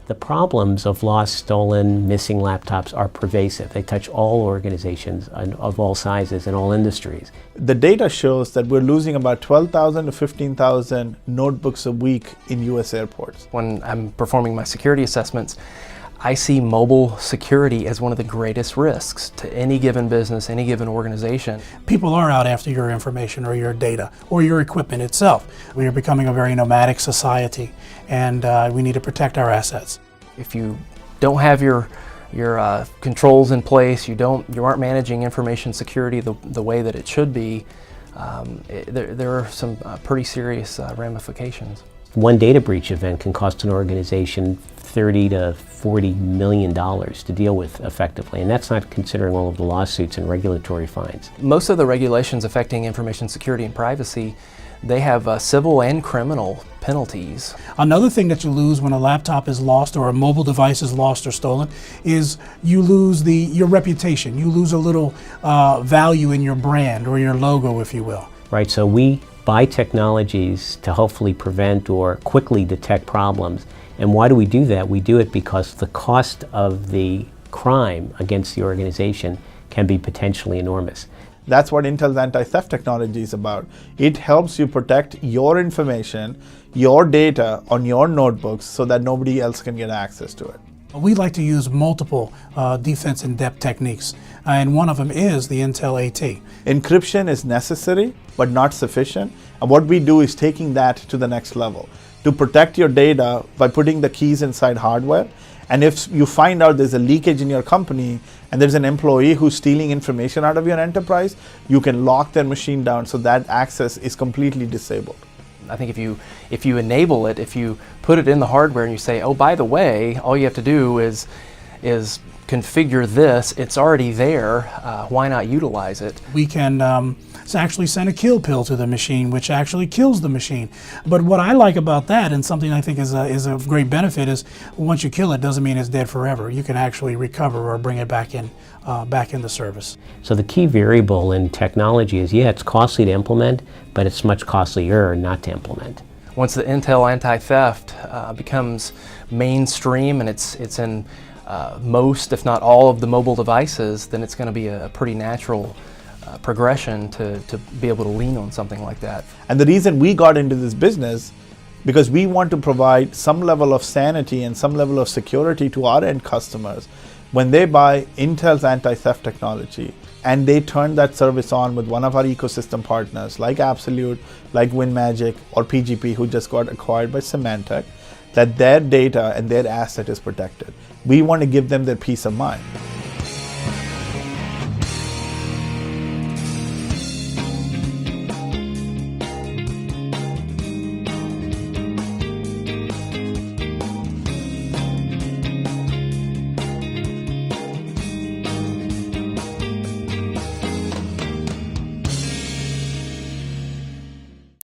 The problems of lost, stolen, missing laptops are pervasive. They touch all organizations of all sizes and all industries. The data shows that we're losing about 12,000 to 15,000 notebooks a week in US airports. When I'm performing my security assessments, I see mobile security as one of the greatest risks to any given business, any given organization. People are out after your information or your data or your equipment itself. We are becoming a very nomadic society, and we need to protect our assets. If you don't have your controls in place, you aren't managing information security the way that it should be, there are some pretty serious ramifications. One data breach event can cost an organization $30 to $40 million to deal with effectively, and that's not considering all of the lawsuits and regulatory fines. Most of the regulations affecting information security and privacy, they have civil and criminal penalties. Another thing that you lose when a laptop is lost or a mobile device is lost or stolen is you lose your reputation. You lose a little value in your brand or your logo, if you will. Right, so we buy technologies to hopefully prevent or quickly detect problems. And why do we do that? We do it because the cost of the crime against the organization can be potentially enormous. That's what Intel's anti-theft technology is about. It helps you protect your information, your data on your notebooks so that nobody else can get access to it. We like to use multiple defense in-depth techniques, and one of them is the Intel AT. Encryption is necessary, but not sufficient. And what we do is taking that to the next level to protect your data by putting the keys inside hardware. And if you find out there's a leakage in your company and there's an employee who's stealing information out of your enterprise, you can lock their machine down so that access is completely disabled. I think if you enable it, if you put it in the hardware and you say, oh, by the way, all you have to do is configure this, it's already there, why not utilize it? We can actually send a kill pill to the machine, which actually kills the machine. But what I like about that, and something I think is a great benefit, is once you kill it, doesn't mean it's dead forever. You can actually recover or bring it back into service. So the key variable in technology is, yeah, it's costly to implement, but it's much costlier not to implement. Once the Intel anti-theft becomes mainstream and it's in most, if not all, of the mobile devices, then it's going to be a pretty natural progression to be able to lean on something like that. And the reason we got into this business, because we want to provide some level of sanity and some level of security to our end customers when they buy Intel's anti-theft technology and they turn that service on with one of our ecosystem partners like Absolute, like WinMagic, or PGP, who just got acquired by Symantec, that their data and their asset is protected. We want to give them their peace of mind.